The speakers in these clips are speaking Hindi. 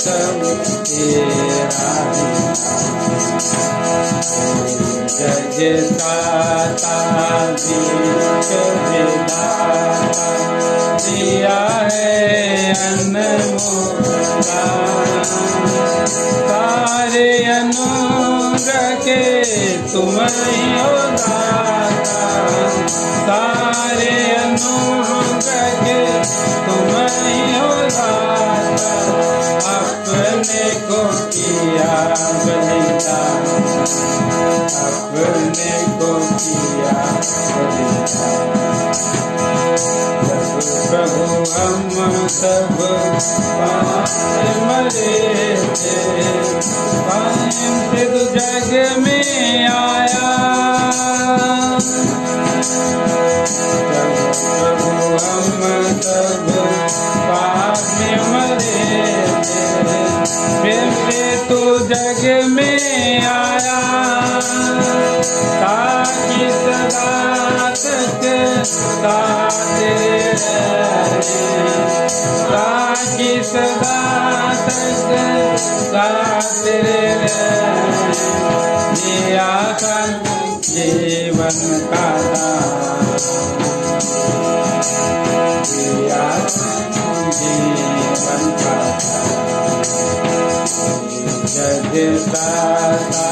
सब तेरा जगदाता बीच विधाता दिया है अनमोल सारे अनुग्रह के तुम ही हो दाता सारे अनुग्रह के तुम ही हो दाता अपने को किया बलिदान अपने को किया बलिदान प्रभु हम सब पाए मरे थे पाएं से तू जग में आया प्रभु हम सब पाप में मरे थे फिर से तू जग में आया ताकि सदा तक साथ ताकि सदा तक साथ दिया जीवन का दिया जीवन का जगदाता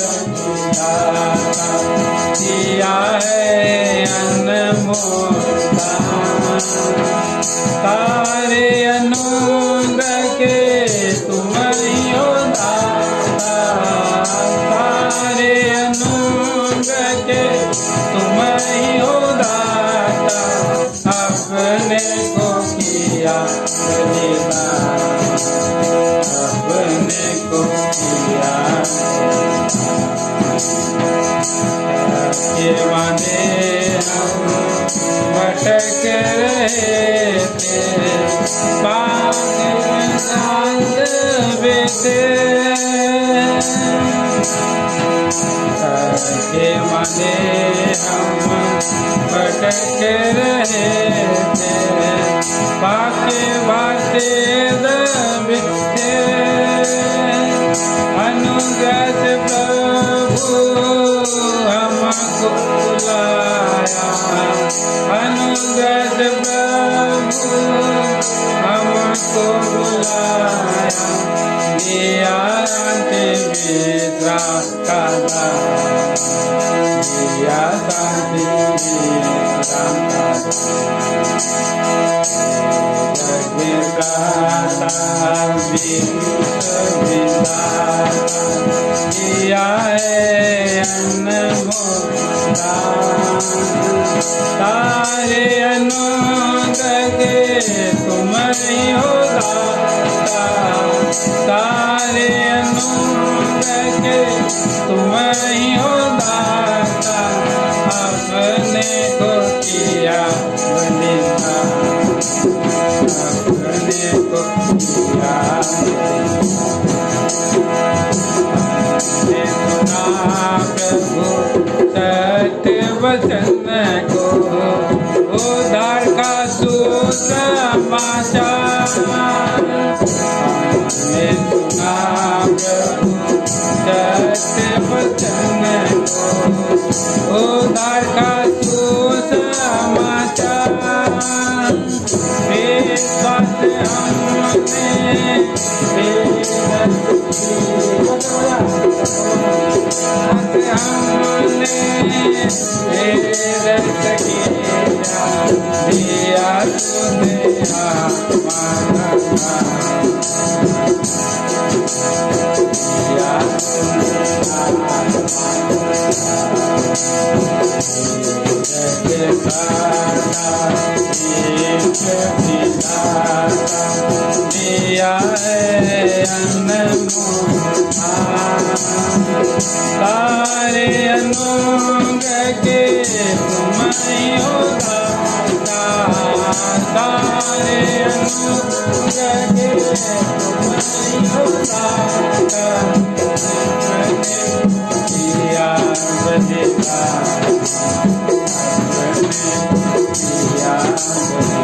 विश्वदाता दिया है अनमोल सारे अनुग्रह के तुम ही हो दाता सारे अनुग्रह के तुम ही हो दाता अपने को किया बलिदान अपने को किया के माने हम भटक रहे थे पाप बेटे के माने हम भटक रहे थे पाके बाते दबते अनुगत प्रभु हमको बुलाया अनुगत प्रभु हमको बुलाया दिया शांति विश्राम का दिया शांति विश्राम का जगदाता विश्वविधाता दिया है अनमोल सारे अनुग्रह के तुम ही हो दाता सारे अनुग्रह के तुम ही हो दाता अपने को किया बलिदान अपने को किया प्रभु सत्य वचन को उद्धार का सुसमाचार हमने सुना प्रभु सत्य वचन को उद्धार का सुसमाचार विश्वास सारे अनुग्रह के तुम ही हो दाता सारे अनुग्रह के तुम ही हो दाता किया बलिदान किया बलिदान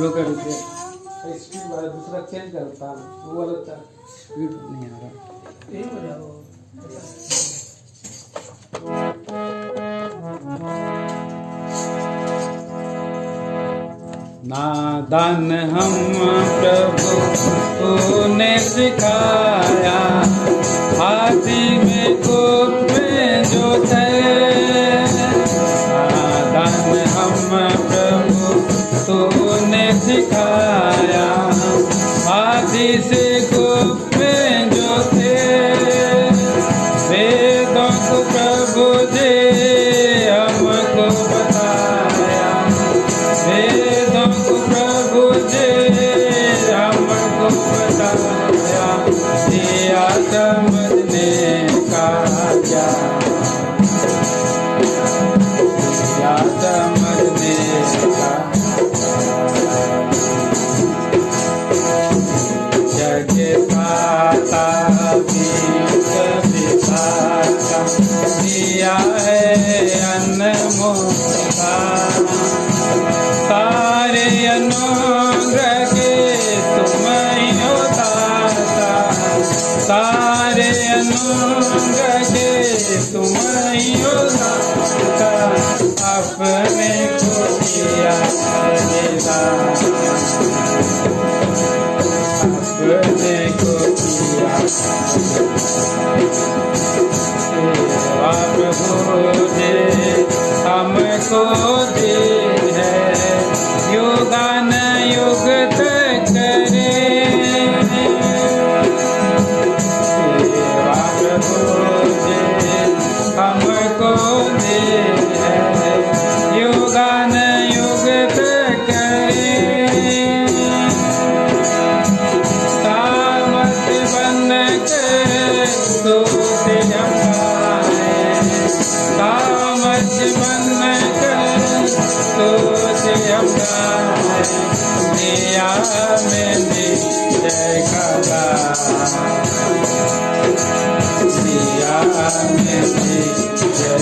वो कर दे स्पीड वाला दूसरा चेंज करता है वो वाला चल स्पीड नहीं आ रहा। यही हो जाओ नादान हम प्रभु तूने सिखाया, हाथी में कोट में जो थे। नादान हम प्रभु तूने सिखाया, हाथी से कोट में जो थे। वेदों को प्रभु जी हमको बताया, वेदों को प्रभु जी हमको बताया, दिया समझने का ज्ञान, दिया समझने का। जग पाता दिया है अनमोल सारे अनुग्रह के तुम ही हो दाता, सारे अनुग्रह के तुम ही हो दाता। अपने को दिया बलिदान, अपने को दिया प्रभु जी हमको दे है, युगान युग तक करे। प्रभु जी हमको दे है, युगान युग तक करे। सामर्थ बन कर तो सामर्थ बन कर सोच दिया में जय कला, दिया में जय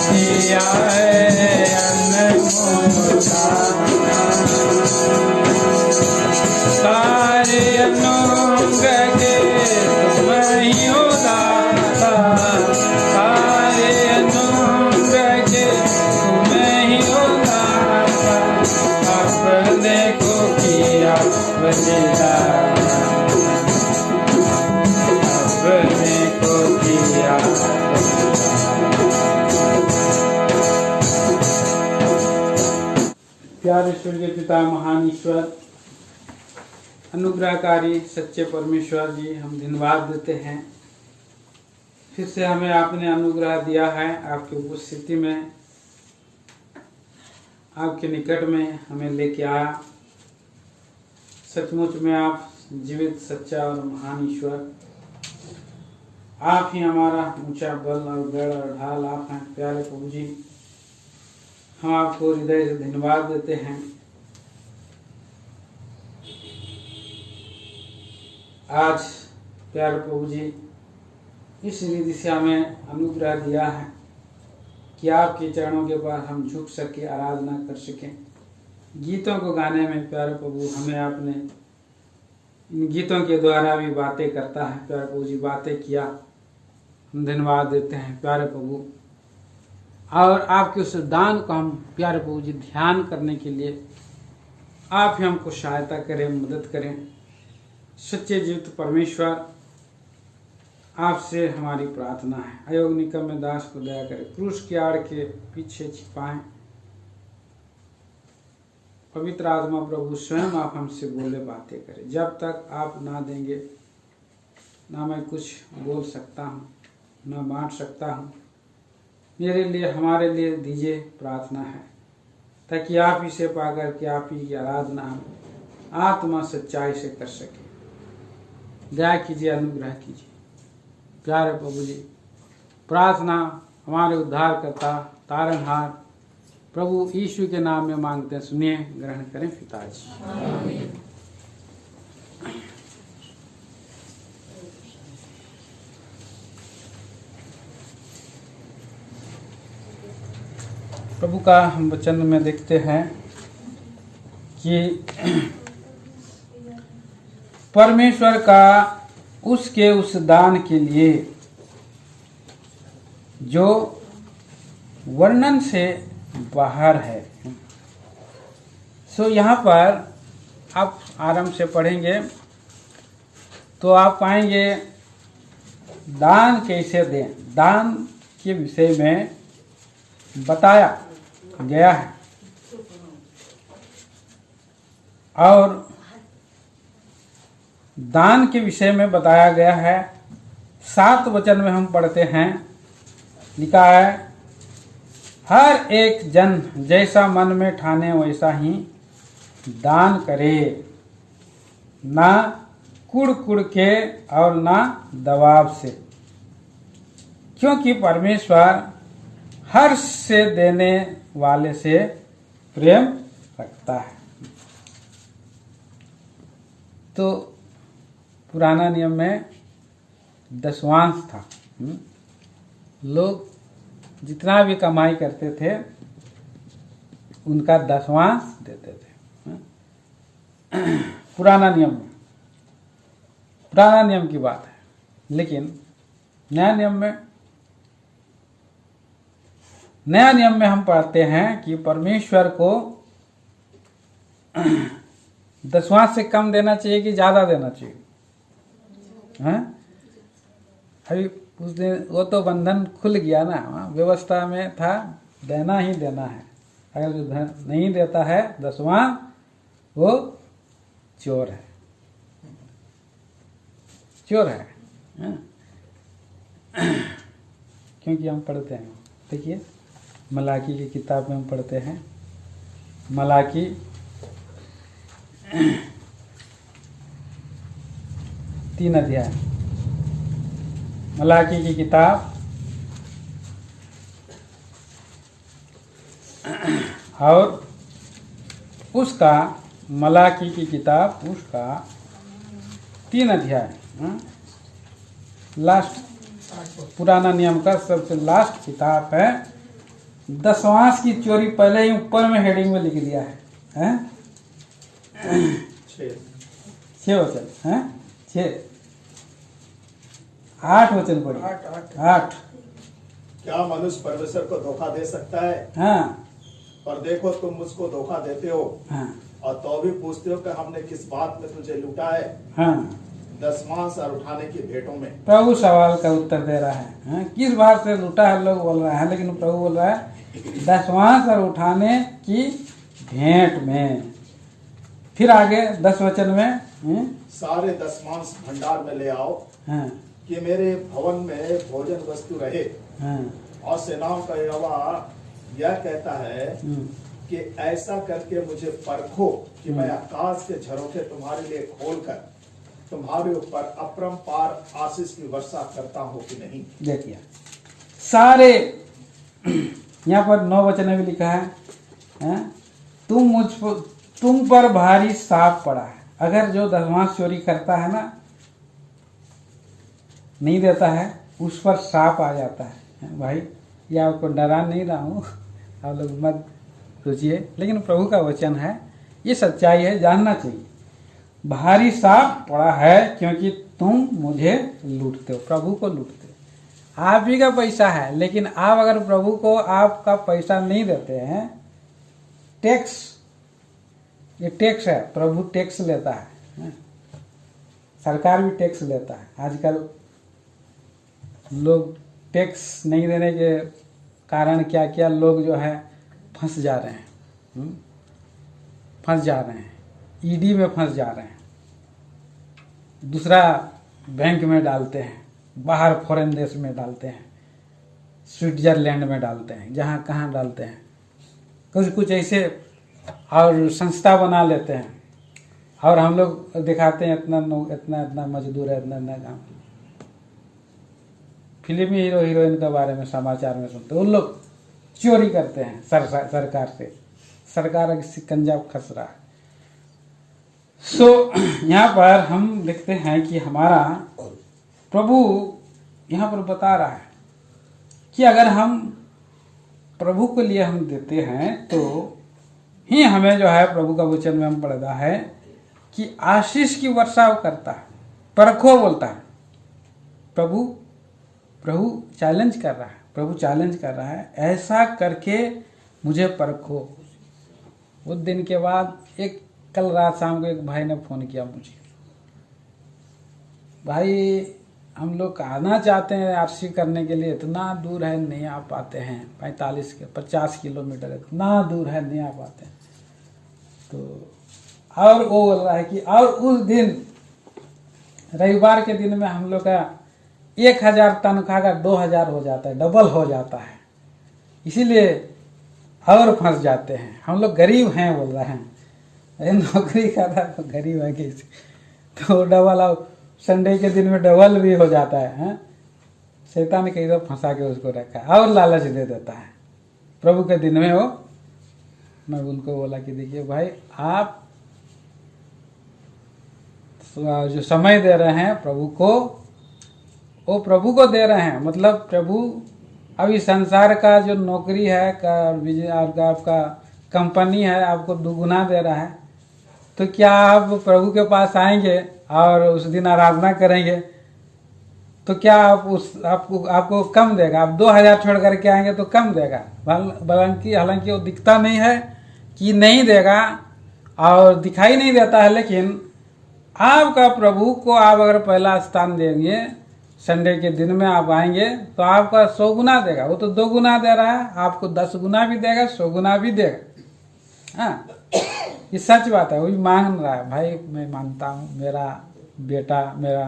दिया है अनमोल सारे अनुग्रह के तुम ही हो दाता, सारे अनुग्रह के तुम ही हो दाता। अपने को किया बलिदान, अपने को किया। प्यारे स्वर्गीय पिता महान ईश्वर अनुग्रहकारी सच्चे परमेश्वर जी, हम धन्यवाद देते हैं फिर से हमें आपने अनुग्रह दिया है। आपकी उपस्थिति में, आपके निकट में हमें लेके आया। सचमुच में आप जीवित सच्चा और महान ईश्वर, आप ही हमारा ऊंचा बल और गढ़ और ढाल आप हैं। प्यारे प्रभु जी, हम आपको हृदय से धन्यवाद देते हैं। आज प्यारे प्रभु जी इस दिशा में अनुग्रह दिया है कि आपके चरणों के पास हम झुक सके, आराधना कर सकें। गीतों को गाने में प्यारे प्रभु हमें आपने इन गीतों के द्वारा भी बातें करता है। प्यारे प्रभु जी बातें किया, हम धन्यवाद देते हैं प्यारे प्रभु। और आपके उस दान को हम प्यारे प्रभु जी ध्यान करने के लिए आप ही हमको सहायता करें, मदद करें। सच्चे जीवित परमेश्वर, आपसे हमारी प्रार्थना है। अयोग निकम में दास को दया करें, क्रूस की आड़ के पीछे छिपाएं। पवित्र आत्मा प्रभु स्वयं आप हमसे बोले, बातें करें। जब तक आप ना देंगे ना मैं कुछ बोल सकता हूँ, ना बांट सकता हूँ। मेरे लिए, हमारे लिए दीजिए, प्रार्थना है, ताकि आप ही से पाकर के आप ही की आराधना हम आत्मा सच्चाई से कर सके। दया कीजिए, अनुग्रह कीजिए प्यारे प्रभु जी। प्रार्थना हमारे उद्धारकर्ता तारणहार प्रभु यीशु के नाम में मांगते हैं, सुनिए, ग्रहण करें पिताजी। प्रभु का हम वचन में देखते हैं कि परमेश्वर का उसके उस दान के लिए जो वर्णन से बाहर है। सो यहाँ पर आप आराम से पढ़ेंगे तो आप पाएंगे दान कैसे दें, दान के विषय में बताया गया है। और दान के विषय में बताया गया है। 7 वचन में हम पढ़ते हैं, लिखा है, हर एक जन जैसा मन में ठाने वैसा ही दान करे, ना कुड़ कुड़ के और ना दबाव से, क्योंकि परमेश्वर हर्ष से देने वाले से प्रेम रखता है। तो पुराना नियम में दशवांश था। लोग जितना भी कमाई करते थे उनका दशवांश देते थे। पुराना नियम की बात है। लेकिन नया नियम में हम पढ़ते हैं कि परमेश्वर को दशवांश से कम देना चाहिए कि ज्यादा देना चाहिए। हैं? अभी उस दिन वो तो बंधन खुल गया ना, व्यवस्था में था देना ही देना है। अगर जो नहीं देता है दशवांश वो चोर है, चोर है। क्योंकि हम पढ़ते हैं, देखिए मलाकी की किताब में हम पढ़ते हैं, मलाकी 3 अध्याय, मलाकी की किताब और उसका मलाकी की किताब उसका 3 अध्याय, लास्ट, पुराना नियम का सबसे लास्ट किताब है। दशवांश की चोरी पहले ही ऊपर में हेडिंग में लिख दिया है। 6 वचन हैं, 8 वचन पढ़िए। 8 क्या मनुष्य परमेश्वर को धोखा दे सकता है? हाँ, पर देखो तुम मुझको धोखा देते हो। हाँ, और तो भी पूछते हो कि हमने किस बात में तुझे लूटा है? हाँ। दशवांश और उठाने की भेंटों में। प्रभु सवाल का उत्तर दे रहा है। हाँ? किस बात से लूटा है लोग बोल रहे हैं, लेकिन प्रभु बोल रहा है दशवांश और उठाने की भेंट में। फिर आगे 10 वचन में सारे दशवांश भंडार में ले आओ, हाँ, कि मेरे भवन में भोजन वस्तु रहे। हाँ, और सेनाओं का यहोवा यह कहता है कि ऐसा करके मुझे परखो कि मैं आकाश के झरोखे तुम्हारे लिए खोलकर तुम्हारे ऊपर अपरंपार आशीष की वर्षा करता हूँ कि नहीं। देखिए सारे, यहाँ पर 9 वचन में भी लिखा है, तुम पर भारी साप पड़ा है। अगर जो दशवांश चोरी करता है ना, नहीं देता है, उस पर साप आ जाता है। भाई ये आपको डरा नहीं रहा हूँ, आप लोग मत सोचिए, लेकिन प्रभु का वचन है, ये सच्चाई है, जानना चाहिए। भारी साप पड़ा है क्योंकि तुम मुझे लूटते हो, प्रभु को लूटते हो। आप ही का पैसा है, लेकिन आप अगर प्रभु को आपका पैसा नहीं देते हैं, टैक्स, ये टैक्स है, प्रभु टैक्स लेता है, सरकार भी टैक्स लेता है। आजकल लोग टैक्स नहीं देने के कारण क्या क्या लोग जो है फंस जा रहे हैं, फंस जा रहे हैं, ईडी में फंस जा रहे हैं, दूसरा बैंक में डालते हैं, बाहर फॉरेन देश में डालते हैं, स्विट्जरलैंड में डालते हैं, जहाँ कहाँ डालते हैं, कुछ ऐसे, और संस्था बना लेते हैं, और हम लोग दिखाते हैं इतना मजदूर है, इतना काम। फिल्मी हीरो हीरोइन के बारे में समाचार में सुनते हैं, उन लोग चोरी करते हैं सरकार से, सरकार शिकंजा खस रहा है। सो यहाँ पर हम देखते हैं कि हमारा प्रभु यहाँ पर बता रहा है कि अगर हम प्रभु के लिए हम देते हैं तो ही हमें जो है प्रभु का वचन में हम पढ़ता है कि आशीष की वर्षा वो करता है। परखो बोलता है प्रभु चैलेंज कर रहा है, प्रभु चैलेंज कर रहा है, ऐसा करके मुझे परखो। उस दिन के बाद कल रात शाम को एक भाई ने फोन किया मुझे, भाई हम लोग आना चाहते हैं आरसी करने के लिए, इतना दूर है नहीं आ पाते हैं, 50 किलोमीटर इतना दूर है नहीं आ पाते हैं। तो और वो बोल रहा है कि और उस दिन रविवार के दिन में हम लोग का 1000 तनख्वाह का 2000 हो जाता है, डबल हो जाता है, इसीलिए और फंस जाते हैं। हम लोग गरीब हैं बोल रहे हैं, नौकरी कर रहा तो गरीब है कि तो डबल, और संडे के दिन में डबल भी हो जाता है। शैतान ने कई दफा फंसा के उसको रखा है और लालच दे देता है। प्रभु के दिन में मैं उनको बोला कि देखिए भाई, आप जो समय दे रहे हैं प्रभु को, वो प्रभु को दे रहे हैं। मतलब प्रभु अभी संसार का जो नौकरी है आपका कंपनी है, आपको दुगुना दे रहा है, तो क्या आप प्रभु के पास आएंगे और उस दिन आराधना करेंगे तो क्या आपको कम देगा? आप 2000 छोड़ करके आएंगे तो कम देगा। हालांकि वो दिखता नहीं है कि नहीं देगा और दिखाई नहीं देता है, लेकिन आपका प्रभु को आप अगर पहला स्थान देंगे, संडे के दिन में आप आएंगे तो आपका 100 गुना देगा। वो तो 2 गुना दे रहा है, आपको 10 गुना भी देगा, 100 गुना भी देगा। हाँ, ये सच बात है। वही मांग रहा है, भाई मैं मानता हूँ मेरा बेटा मेरा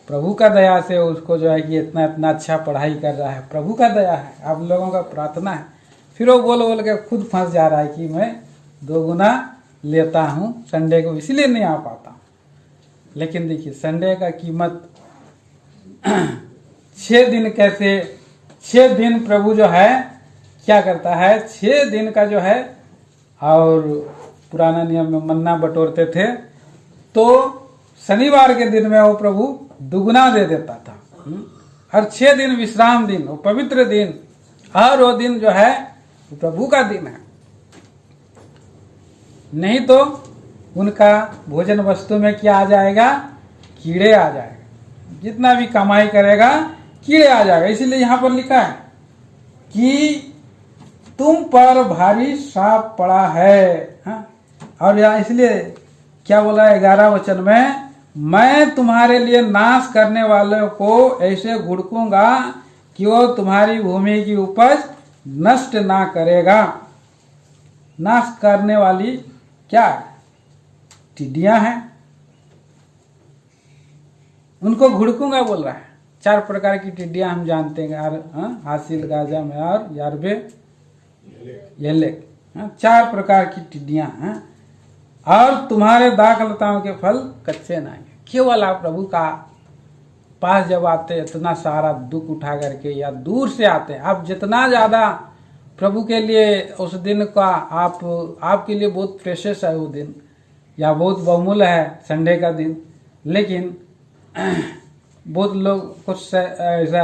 प्रभु का दया से उसको जो है कि इतना अच्छा पढ़ाई कर रहा है, प्रभु का दया है, आप लोगों का प्रार्थना है। फिर वो बोल के खुद फंस जा रहा है कि मैं 2 गुना लेता हूँ संडे को, इसलिए नहीं आ पाता हूँ। लेकिन देखिए संडे का कीमत 6 दिन कैसे, 6 दिन प्रभु जो है क्या करता है, 6 दिन का जो है, और पुराना नियम में मन्ना बटोरते थे तो शनिवार के दिन में वो प्रभु दुगुना दे देता था। हर 6 दिन विश्राम दिन, वो पवित्र दिन, और वो दिन जो है वो प्रभु का दिन है। नहीं तो उनका भोजन वस्तु में क्या आ जाएगा, कीड़े आ जाएगा। जितना भी कमाई करेगा कीड़े आ जाएगा। इसीलिए यहाँ पर लिखा है कि तुम पर भारी श्राप पड़ा है। हाँ? और यहाँ इसलिए क्या बोला 11 वचन में, मैं तुम्हारे लिए नाश करने वालों को ऐसे घुड़कूंगा कि वो तुम्हारी भूमि की उपज नष्ट ना करेगा। नाश करने वाली क्या है? टिड्डियां हैं, उनको घुड़कूंगा बोल रहा है। 4 प्रकार की टिड्डियां हम जानते हैं, हासिल, गाजा में और यारबे, येलेक। 4 प्रकार की टिड्डियां हैं। और तुम्हारे दाखलताओं के फल कच्चे ना आएंगे। केवल आप प्रभु का पास जब आते, इतना सारा दुख उठा करके या दूर से आते हैं, आप जितना ज्यादा प्रभु के लिए उस दिन का आपके लिए बहुत प्रेशियस है वो दिन, या बहुत बहुमूल्य है संडे का दिन। लेकिन बहुत लोग कुछ ऐसा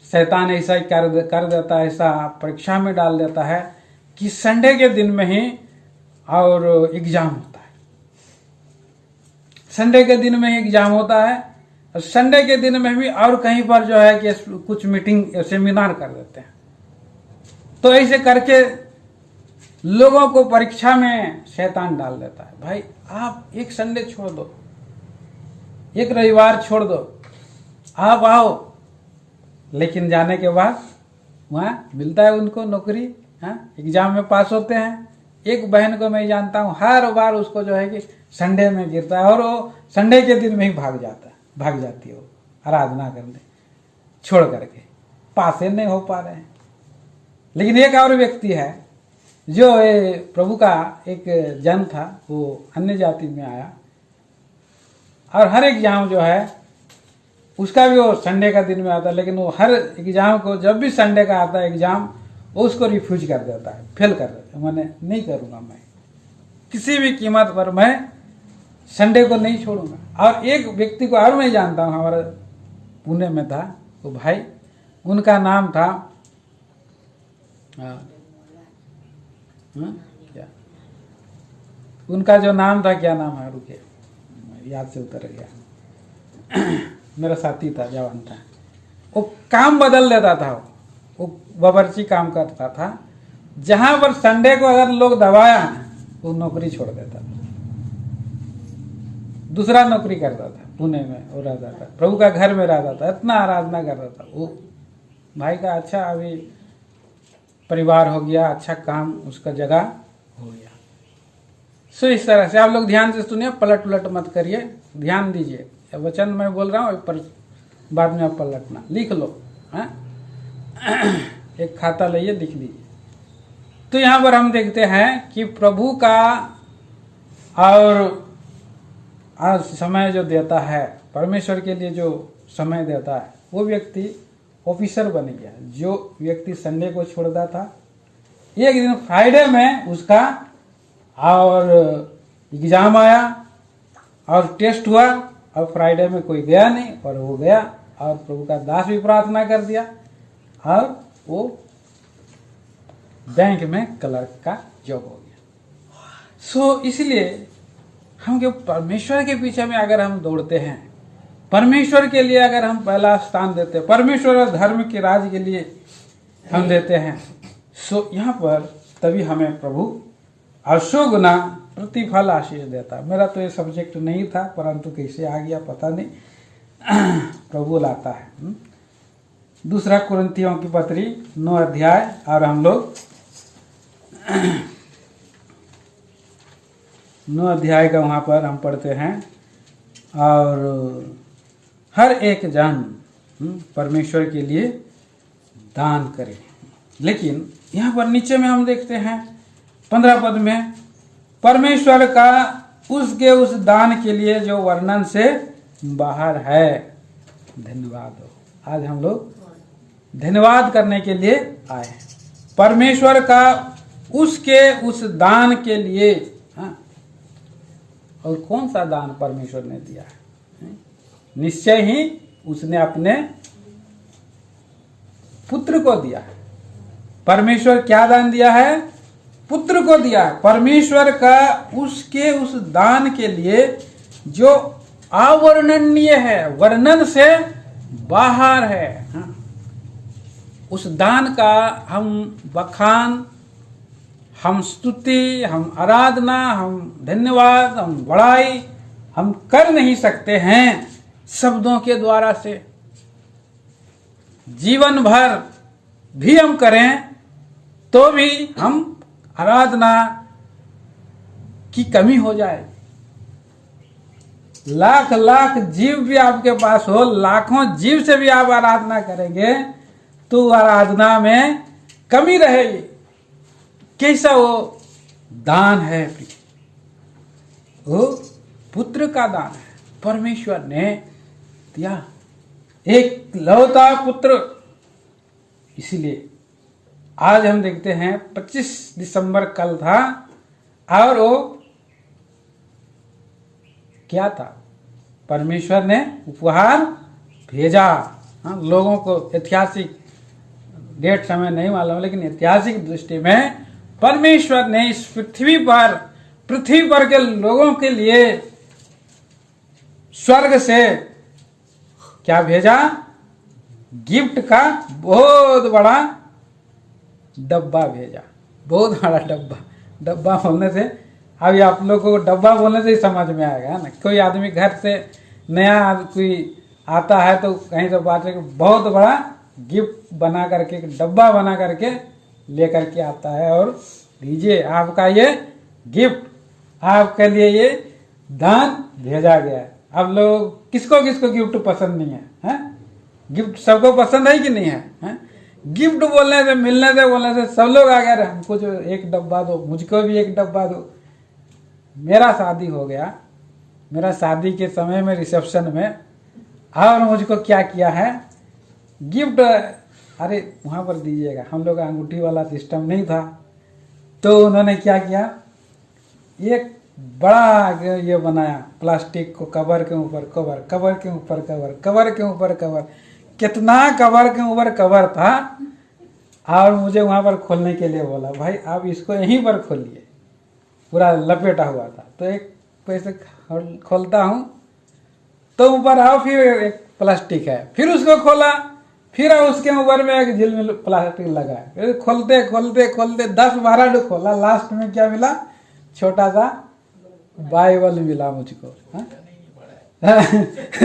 शैतान ऐसा ही कर देता है, ऐसा परीक्षा में डाल देता है कि संडे के दिन में ही और एग्जाम होता है। संडे के दिन में ही एग्जाम होता है, और संडे के दिन में भी और कहीं पर जो है कि कुछ मीटिंग सेमिनार कर देते हैं। तो ऐसे करके लोगों को परीक्षा में शैतान डाल देता है। भाई आप एक संडे छोड़ दो, एक रविवार छोड़ दो, आप आओ, लेकिन जाने के बाद वहां मिलता है उनको नौकरी। एग्जाम में पास होते हैं। एक बहन को मैं जानता हूँ, हर बार उसको जो है कि संडे में गिरता है और वो संडे के दिन में ही भाग जाती है वो आराधना करने छोड़ करके, पासे नहीं हो पा रहे हैं। लेकिन एक और व्यक्ति है जो प्रभु का एक जन था, वो अन्य जाति में आया, और हर एग्जाम जो है उसका भी वो संडे का दिन में आता है। लेकिन वो हर एग्जाम को, जब भी संडे का आता है एग्जाम, वो उसको रिफ्यूज कर देता है, फेल कर देता है। मैंने नहीं करूँगा, मैं किसी भी कीमत पर मैं संडे को नहीं छोड़ूंगा। और एक व्यक्ति को और मैं जानता हूँ, हमारे पुणे में था वो भाई, उनका नाम था हाँ क्या उनका जो नाम था, क्या नाम है, रुके याद से उतर गया। मेरा साथी था, जवान था, वो काम बदल देता था, वो बावर्ची काम करता था। जहां पर संडे को अगर लोग दबाया वो नौकरी छोड़ देता था, दूसरा नौकरी करता था, पुणे में वो रहता था, प्रभु का घर में रहता था, इतना आराधना करता था। वो भाई का अच्छा अभी परिवार हो गया, अच्छा काम उसका जगह हो गया। सो इस तरह से आप लोग ध्यान से सुनिए, पलट उलट मत करिए, ध्यान दीजिए। वचन मैं बोल रहा हूँ, पर बाद में आप पलटना, लिख लो। हाँ एक खाता लाइए, लिख लीजिए। तो यहाँ पर हम देखते हैं कि प्रभु का और आज समय जो देता है, परमेश्वर के लिए जो समय देता है, वो व्यक्ति ऑफिसर बन गया। जो व्यक्ति संडे को छोड़ता था, एक दिन फ्राइडे में उसका और एग्जाम आया और टेस्ट हुआ, और फ्राइडे में कोई गया नहीं और वो गया, और प्रभु का दास भी प्रार्थना कर दिया और वो बैंक में क्लर्क का जॉब हो गया। सो इसलिए हम जो परमेश्वर के पीछे में अगर हम दौड़ते हैं, परमेश्वर के लिए अगर हम पहला स्थान देते हैं, परमेश्वर और धर्म के राज के लिए हम देते हैं, सो यहाँ पर तभी हमें प्रभु 800 गुना प्रतिफल आशीष देता। मेरा तो ये सब्जेक्ट नहीं था, परंतु कैसे आ गया पता नहीं, प्रभु लाता है। दूसरा कुरिन्थियों की पत्री 9 अध्याय, और हम लोग 9 अध्याय का वहाँ पर हम पढ़ते हैं। और हर एक जन परमेश्वर के लिए दान करे। लेकिन यहाँ पर नीचे में हम देखते हैं 15 पद में, परमेश्वर का उसके उस दान के लिए जो वर्णन से बाहर है। धन्यवाद हो। आज हम लोग धन्यवाद करने के लिए आए हैं, परमेश्वर का उसके उस दान के लिए। हाँ, और कौन सा दान परमेश्वर ने दिया है? निश्चय ही उसने अपने पुत्र को दिया है। परमेश्वर क्या दान दिया है? पुत्र को दिया है। परमेश्वर का उसके उस दान के लिए जो अवर्णनीय है, वर्णन से बाहर है। हाँ? उस दान का हम बखान, हम स्तुति, हम आराधना, हम धन्यवाद, हम बड़ाई हम कर नहीं सकते हैं शब्दों के द्वारा से। जीवन भर भी हम करें तो भी हम आराधना की कमी हो जाए। लाख लाख जीव भी आपके पास हो, लाखों जीव से भी आप आराधना करेंगे तो आराधना में कमी रहेगी। कैसा वो दान है? वो पुत्र का दान है। परमेश्वर ने दिया एक लौता पुत्र। इसीलिए आज हम देखते हैं 25 दिसंबर कल था, और वो क्या था? परमेश्वर ने उपहार भेजा। हाँ, लोगों को ऐतिहासिक डेट समय नहीं मालूम, लेकिन ऐतिहासिक दृष्टि में परमेश्वर ने इस पृथ्वी पर के लोगों के लिए स्वर्ग से क्या भेजा? गिफ्ट का बहुत बड़ा डब्बा भेजा। बहुत बड़ा डब्बा बोलने से, अभी आप लोग को डब्बा बोलने से ही समझ में आएगा ना। कोई आदमी घर से नया कोई आता है तो कहीं से बात है, बहुत बड़ा गिफ्ट बना करके, डब्बा बना करके लेकर के आता है, और दीजिए आपका ये गिफ्ट, आपके लिए ये दान भेजा गया है। अब लोग किसको गिफ्ट पसंद नहीं है, हैं? गिफ्ट सबको पसंद है कि नहीं है, हैं? गिफ्ट बोलने से, मिलने से, बोलने से सब लोग आ गए, हमको जो एक डब्बा दो, मुझको भी एक डब्बा दो। मेरा शादी हो गया, मेरा शादी के समय में रिसेप्शन में, और मुझको क्या किया है? गिफ्ट, अरे वहाँ पर दीजिएगा। हम लोग अंगूठी वाला सिस्टम नहीं था, तो उन्होंने क्या किया? एक बड़ा ये बनाया, प्लास्टिक को कवर के ऊपर कवर, कवर के ऊपर कवर, कवर के ऊपर कवर, कितना कवर के ऊपर कवर था। और मुझे वहां पर खोलने के लिए बोला, भाई आप इसको यहीं पर खोलिए, पूरा लपेटा हुआ था। तो एक पैसे खोलता हूँ तो ऊपर आओ, फिर एक प्लास्टिक है, फिर उसको खोला, फिर उसके ऊपर में एक झिल में प्लास्टिक लगा है, फिर खोलते खोलते खोलते 10-12 खोला, लास्ट में क्या मिला, छोटा सा बाइबल मिला मुझको।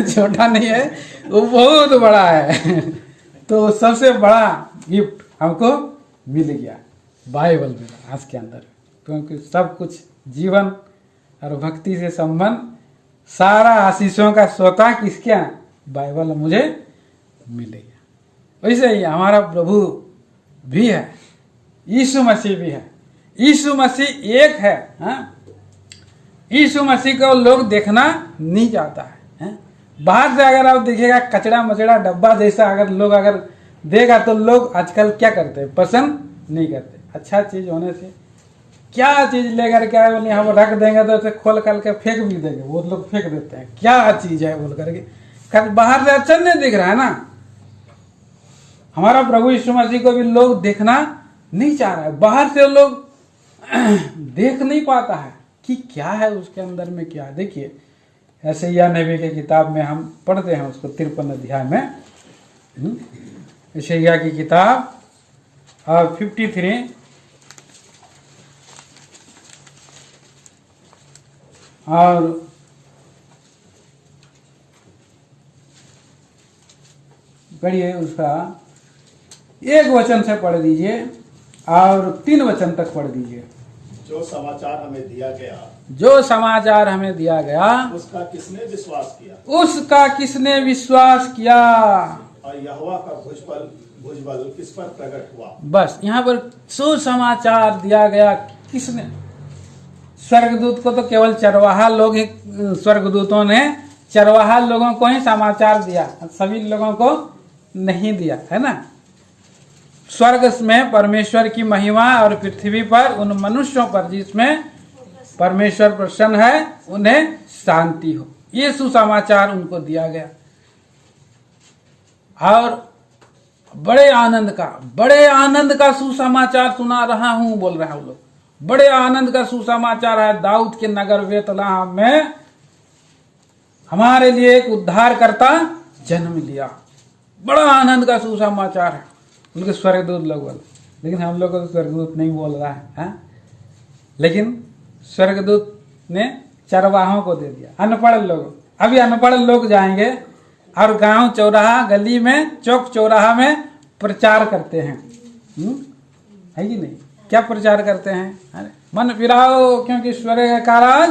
छोटा नहीं है, वो बहुत बड़ा है। तो सबसे बड़ा गिफ्ट हमको मिल गया, बाइबल मिला आज के अंदर, क्योंकि सब कुछ जीवन और भक्ति से संबंध, सारा आशीषों का सोता किसके यहाँ, बाइबल मुझे मिलेगा। वैसे ही हमारा प्रभु भी है, यीशु मसीह भी है। यीशु मसीह एक है, यीशु मसीह को लोग देखना नहीं चाहता है। बाहर से अगर आप देखिएगा कचड़ा मचड़ा डब्बा जैसा अगर लोग अगर देगा तो लोग आजकल क्या करते हैं, पसंद नहीं करते। अच्छा चीज होने से क्या चीज लेकर के आए, यहाँ पर रख देंगे तो उसे खोल कर के फेंक भी देंगे, वो लोग फेंक देते हैं, क्या चीज है बोल करके। बाहर से अच्छा नहीं दिख रहा है ना। हमारा प्रभु यीशु मसीह को भी लोग देखना नहीं चाह रहा है, बाहर से लोग देख नहीं पाता है कि क्या है उसके अंदर में क्या। देखिए यशायाह नबी के किताब में हम पढ़ते हैं उसको 53 अध्याय में, यशायाह की किताब 53 और पढ़िए, उसका 1 वचन से पढ़ दीजिए और 3 वचन तक पढ़ दीजिए। जो समाचार हमें दिया गया, जो समाचार हमें दिया गया, उसका किसने विश्वास किया, उसका किसने विश्वास किया, और यहोवा का भुजबल किस पर प्रकट हुआ। बस यहाँ पर सुसमाचार दिया गया किसने। स्वर्गदूत को तो केवल चरवाहा लोग ही, स्वर्गदूतों ने चरवाहा लोगों को ही समाचार दिया, सभी लोगों को नहीं दिया, है ना। स्वर्ग में परमेश्वर की महिमा और पृथ्वी पर उन मनुष्यों पर जिसमें परमेश्वर प्रसन्न है उन्हें शांति हो, ये सुसमाचार उनको दिया गया। और बड़े आनंद का सुसमाचार सुना रहा हूं बोल रहे हैं वो लोग। बड़े आनंद का सुसमाचार है, दाऊद के नगर बेतलहम में हमारे लिए एक उद्धारकर्ता जन्म लिया। बड़ा आनंद का सुसमाचार है, उनके स्वर्गदूत लोग बोले, लेकिन हम लोग को तो स्वर्गदूत नहीं बोल रहा है। लेकिन स्वर्गदूत ने चरवाहों को दे दिया, अनपढ़ लोग। अभी अनपढ़ लोग जाएंगे और गांव चौराहा गली में चौक चौराहा में प्रचार करते हैं, है कि नहीं। क्या प्रचार करते हैं, अरे मन फिराओ क्योंकि स्वर्ग का राज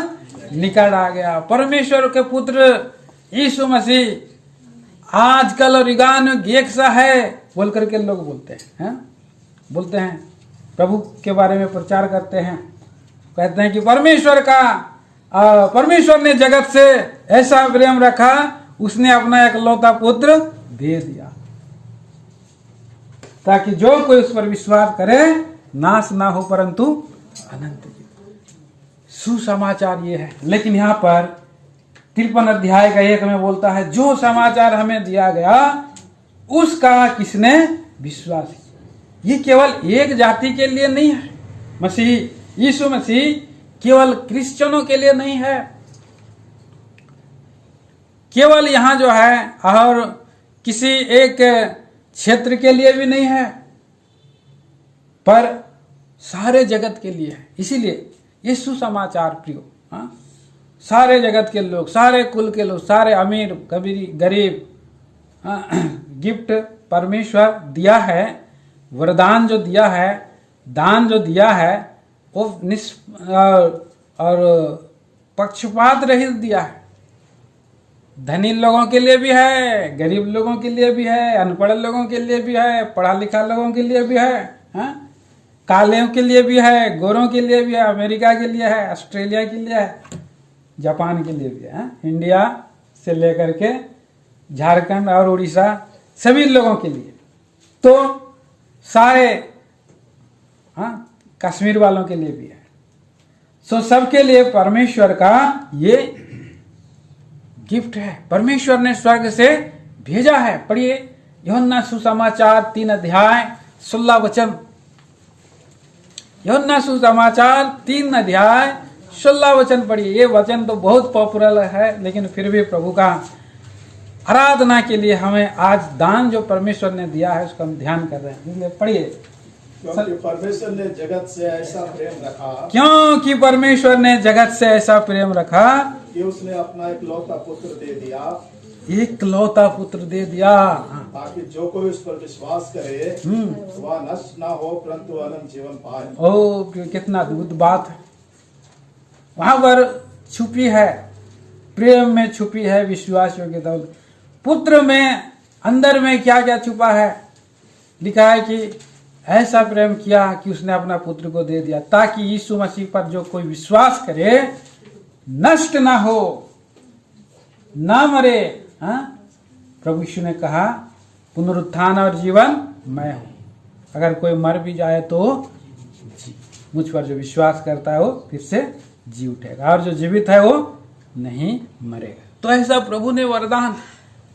निकट आ गया। परमेश्वर के पुत्र यीशु मसीह आजकल और युगान एक सा है बोल करके लोग बोलते हैं, बोलते हैं, प्रभु के बारे में प्रचार करते हैं, कहते हैं कि परमेश्वर ने जगत से ऐसा प्रेम रखा, उसने अपना एकलौता पुत्र दे दिया ताकि जो कोई उस पर विश्वास करे नाश ना हो परंतु अनंत जीवन। सुसमाचार ये है। लेकिन यहाँ पर 53 अध्याय का 1 में बोलता है, जो समाचार हमें दिया गया उसका किसने विश्वास किया। ये केवल एक जाति के लिए नहीं है, मसीह यीशु मसीह केवल क्रिश्चियनों के लिए नहीं है, केवल यहाँ जो है और किसी एक क्षेत्र के लिए भी नहीं है, पर सारे जगत के लिए है। इसीलिए ये सुसमाचार प्रियो, सारे जगत के लोग, सारे कुल के लोग, सारे अमीर गरीब, गिफ्ट परमेश्वर दिया है, वरदान जो दिया है, दान जो दिया है, वो और पक्षपात रहित दिया है। धनी लोगों के लिए भी है, गरीब लोगों के लिए भी है, अनपढ़ लोगों के लिए भी है, पढ़ा लिखा लोगों के लिए भी है, कालेों के लिए भी है, गोरों के लिए भी है, अमेरिका के लिए है, ऑस्ट्रेलिया के लिए है, जापान के लिए भी है, इंडिया से लेकर के झारखंड और उड़ीसा सभी लोगों के लिए, तो सारे कश्मीर वालों के लिए भी है। सो सबके लिए परमेश्वर का ये गिफ्ट है, परमेश्वर ने स्वर्ग से भेजा है। पढ़िए यूहन्ना सुसमाचार 3 अध्याय 16 वचन, यूहन्ना सुसमाचार 3 अध्याय 16 वचन पढ़िए। ये वचन तो बहुत पॉपुलर है, लेकिन फिर भी प्रभु का आराधना के लिए हमें आज दान जो परमेश्वर ने दिया है उसका हम ध्यान कर रहे हैं, इसलिए पढ़िए। क्योंकि परमेश्वर ने जगत से ऐसा प्रेम रखा, क्योंकि परमेश्वर ने जगत से ऐसा प्रेम रखा कि उसने अपना इकलौता पुत्र दे दिया, इकलौता पुत्र दे दिया, ताकि जो कोई उस पर विश्वास करे वह नष्ट ना हो परंतु अनंत जीवन पाए। ओ कितना अद्भुत बात है। वहां पर छुपी है, प्रेम में छुपी है विश्वास योग्यता। पुत्र में अंदर में क्या क्या छुपा है, लिखा है कि ऐसा प्रेम किया कि उसने अपना पुत्र को दे दिया, ताकि यीशु मसीह पर जो कोई विश्वास करे नष्ट ना हो, ना मरे। हाँ, प्रभु यीशु ने कहा पुनरुत्थान और जीवन मैं हूं, अगर कोई मर भी जाए तो मुझ पर जो विश्वास करता है वो फिर से जी उठेगा, और जो जीवित है वो नहीं मरेगा। तो ऐसा प्रभु ने वरदान,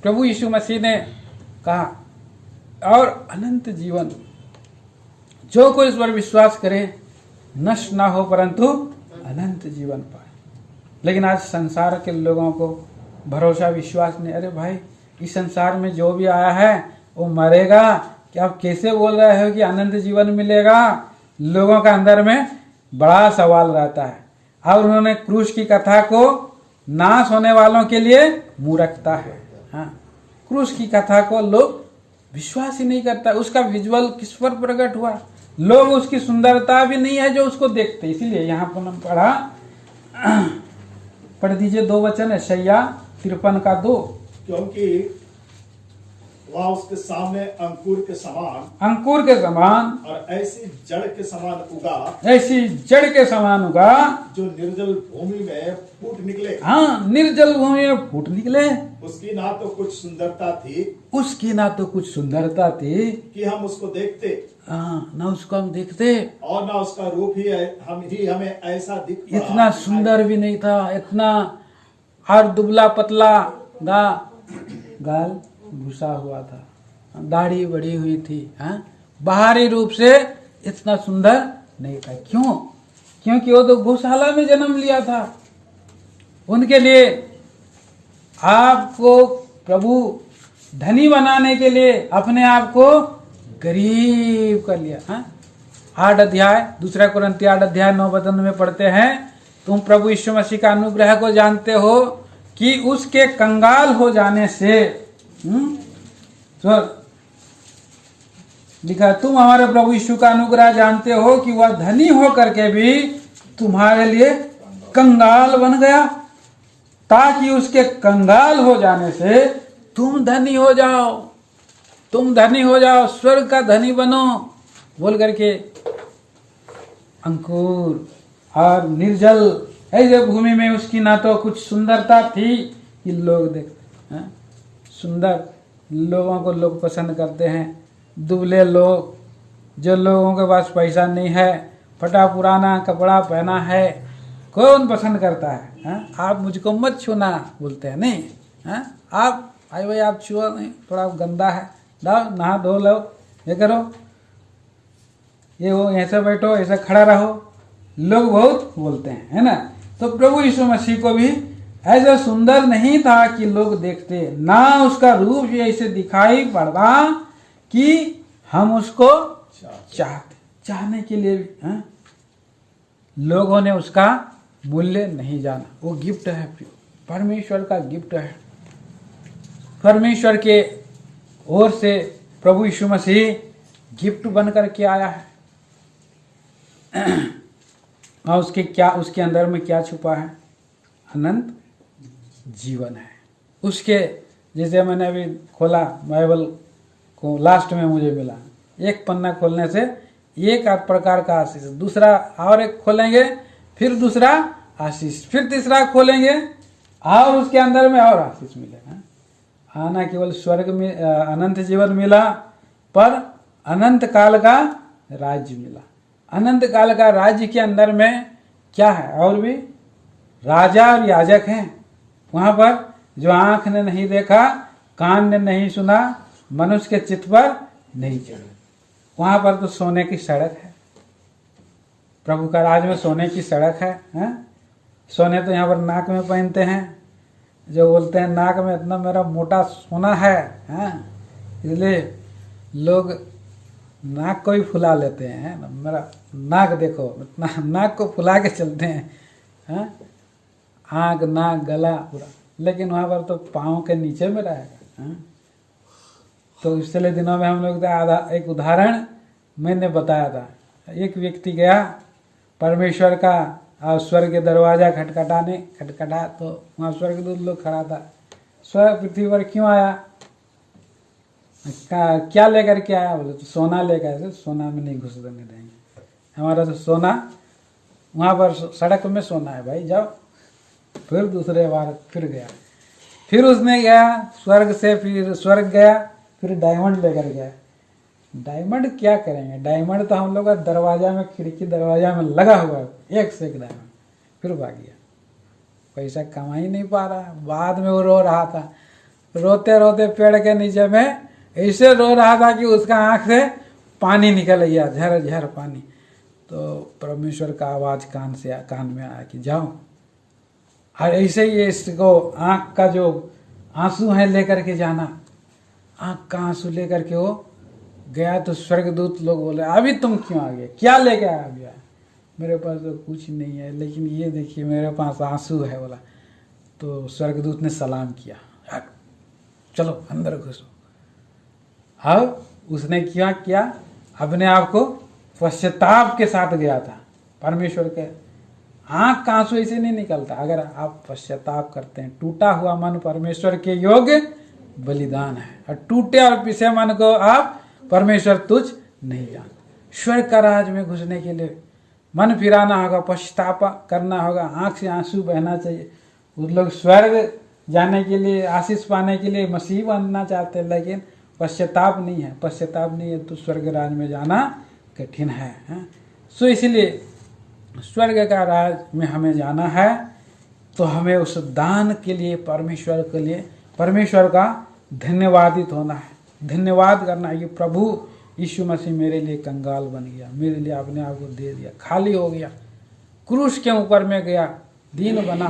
प्रभु यीशु मसीह ने कहा, और अनंत जीवन, जो कोई इस पर विश्वास करे नष्ट ना हो परंतु अनंत जीवन पाए। लेकिन आज संसार के लोगों को भरोसा विश्वास नहीं। अरे भाई, इस संसार में जो भी आया है वो मरेगा, कि आप कैसे बोल रहे हो कि अनंत जीवन मिलेगा? लोगों का अंदर में बड़ा सवाल रहता है, और उन्होंने क्रूस की कथा को नाश होने वालों के लिए मूर्खता है। हाँ, क्रूस की कथा को लोग विश्वास ही नहीं करता। उसका विजुअल किस पर प्रकट हुआ? लोग उसकी सुंदरता भी नहीं है जो उसको देखते। इसीलिए यहाँ पर हम पढ़ दीजिए 2 वचन, यशायाह 53 का 2। क्योंकि वह उसके सामने अंकुर के समान और ऐसी जड़ के समान उगा जो निर्जल भूमि में फूट निकले। हाँ, निर्जल भूमि में फूट निकले। उसकी ना तो कुछ सुंदरता थी कि हम उसको देखते, हाँ, ना उसको हम देखते, और ना उसका रूप ही हमें ऐसा दिख पड़ा। इतना सुंदर भी नहीं था, इतना, और दुबला पतला गाल घुसा हुआ था, दाढ़ी बढ़ी हुई थी। हाँ, बाहरी रूप से इतना सुंदर नहीं था। क्यों? क्योंकि वो तो गौशाला में जन्म लिया था। उनके लिए आपको प्रभु धनी बनाने के लिए अपने आप को गरीब कर लिया। हाँ, 8 अध्याय 2 कुरिन्थियों 8 अध्याय 9 वचन में पढ़ते हैं, तुम प्रभु यीशु मसीह का अनुग्रह को जानते हो कि उसके कंगाल हो जाने से, तो लिखा, तुम हमारे प्रभु यीशु का अनुग्रह जानते हो कि वह धनी हो करके भी तुम्हारे लिए कंगाल बन गया, ताकि उसके कंगाल हो जाने से तुम धनी हो जाओ, स्वर्ग का धनी बनो, बोल करके अंकुर और निर्जल ऐसे भूमि में उसकी ना तो कुछ सुंदरता थी कि लोग देखते। सुंदर लोगों को लोग पसंद करते हैं, दुबले लोग, जो लोगों के पास पैसा नहीं है, फटा पुराना कपड़ा पहना है, कौन पसंद करता है? आप मुझको मत छूना बोलते हैं, नहीं? आप आई भाई आप छुओ नहीं, थोड़ा गंदा है, लाओ नहा धो लो, ये करो, ये हो, ऐसे बैठो, ऐसे खड़ा रहो, लोग बहुत बोलते हैं, है ना? तो प्रभु यीशु मसीह को भी ऐसा सुंदर नहीं था कि लोग देखते, ना उसका रूप भी ऐसे दिखाई पड़ता कि हम उसको चाहने के लिए भी लोगों ने उसका मूल्य नहीं जाना। वो गिफ्ट है, परमेश्वर का गिफ्ट है। परमेश्वर के ओर से प्रभु यीशु मसीह गिफ्ट बन करके आया है। और उसके अंदर में क्या छुपा है? अनंत जीवन है। उसके, जैसे मैंने अभी खोला बाइबल को, लास्ट में मुझे मिला, एक पन्ना खोलने से एक प्रकार का आशीष, दूसरा और एक खोलेंगे फिर दूसरा आशीष, फिर तीसरा खोलेंगे और उसके अंदर में और आशीष मिलेगा। आना केवल स्वर्ग में अनंत जीवन मिला, पर अनंत काल का राज्य मिला। अनंत काल का राज्य के अंदर में क्या है? और भी राजा और याजक हैं वहां पर, जो आंख ने नहीं देखा, कान ने नहीं सुना, मनुष्य के चित्त पर नहीं चढ़ा। वहां पर तो सोने की सड़क है, प्रभु का राज में सोने की सड़क है, हैं? सोने तो यहाँ पर नाक में पहनते हैं, जो बोलते हैं नाक में इतना मेरा मोटा सोना है, हैं? इसलिए लोग नाक को ही फुला लेते हैं ना, मेरा नाक देखो, इतना नाक को फुला के चलते हैं, हैं? आँख, नाक, गला पूरा, लेकिन वहाँ पर तो पाँव के नीचे में रहेगा, हैं? तो पिछले दिनों में हम लोग एक उदाहरण मैंने बताया था। एक व्यक्ति गया परमेश्वर का स्वर्ग के दरवाजा खटखटा, तो वहाँ स्वर्गदूत लोग खड़ा था। स्वर्ग पृथ्वी पर क्यों आया, क्या लेकर के आया? बोले तो सोना लेकर आया। सोना में नहीं घुस देंगे, हमारा तो सोना वहाँ पर सड़क में सोना है भाई, जाओ। फिर दूसरे बार फिर गया, फिर उसने गया स्वर्ग से, फिर स्वर्ग गया, फिर डायमंड लेकर गया। डायमंड क्या करेंगे, डायमंड तो हम लोग का दरवाजा में, खिड़की दरवाजा में लगा हुआ है, एक से एक डायमंड। फिर भाग गया, पैसा कमा ही नहीं पा रहा। बाद में वो रो रहा था, रोते रोते पेड़ के नीचे में ऐसे रो रहा था कि उसका आंख से पानी निकल गया, झर झर पानी। तो परमेश्वर का आवाज कान में आया कि जाओ, और ऐसे ही इसको आंख का जो आंसू है लेकर के जाना। आंख का आंसू लेकर के वो गया, तो स्वर्गदूत लोग बोले अभी तुम क्यों आ गए, क्या लेके आया? अभी आया, मेरे पास तो कुछ नहीं है, लेकिन ये देखिए मेरे पास आंसू है, बोला। तो स्वर्गदूत ने सलाम किया, चलो अंदर घुसो। अब उसने क्या किया, अपने आप को पश्चाताप के साथ गया था। परमेश्वर के आंख का आंसू ऐसे नहीं निकलता, अगर आप पश्चाताप करते हैं। टूटा हुआ मन परमेश्वर के योग्य बलिदान है, और टूटे और पिसे मन को आप परमेश्वर तुझ नहीं जानता। स्वर्ग का राज में घुसने के लिए मन फिराना होगा, पश्चाताप करना होगा, आंख से आंसू बहना चाहिए। उस लोग स्वर्ग जाने के लिए, आशीष पाने के लिए मसीह बनना चाहते हैं, लेकिन पश्चाताप नहीं है। पश्चाताप नहीं है तो स्वर्ग राज में जाना कठिन है, सो इसलिए स्वर्ग का राज में हमें जाना है, तो हमें उस दान के लिए परमेश्वर के लिए परमेश्वर का धन्यवादित होना है, धन्यवाद करना है कि प्रभु यीशु मसीह मेरे लिए कंगाल बन गया, मेरे लिए अपने आप को दे दिया, खाली हो गया, क्रूस के ऊपर में गया, दीन बना,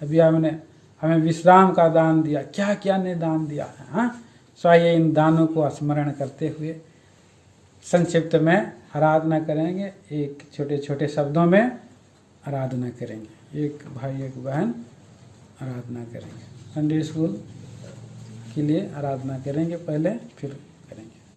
अभी हमने हमें विश्राम का दान दिया, क्या क्या ने दान दिया है। हाँ, सो आइए इन दानों को स्मरण करते हुए संक्षिप्त में आराधना करेंगे। एक छोटे छोटे शब्दों में आराधना करेंगे, एक भाई एक बहन आराधना करेंगे। संडे स्कूल के लिए आराधना करेंगे पहले, फिर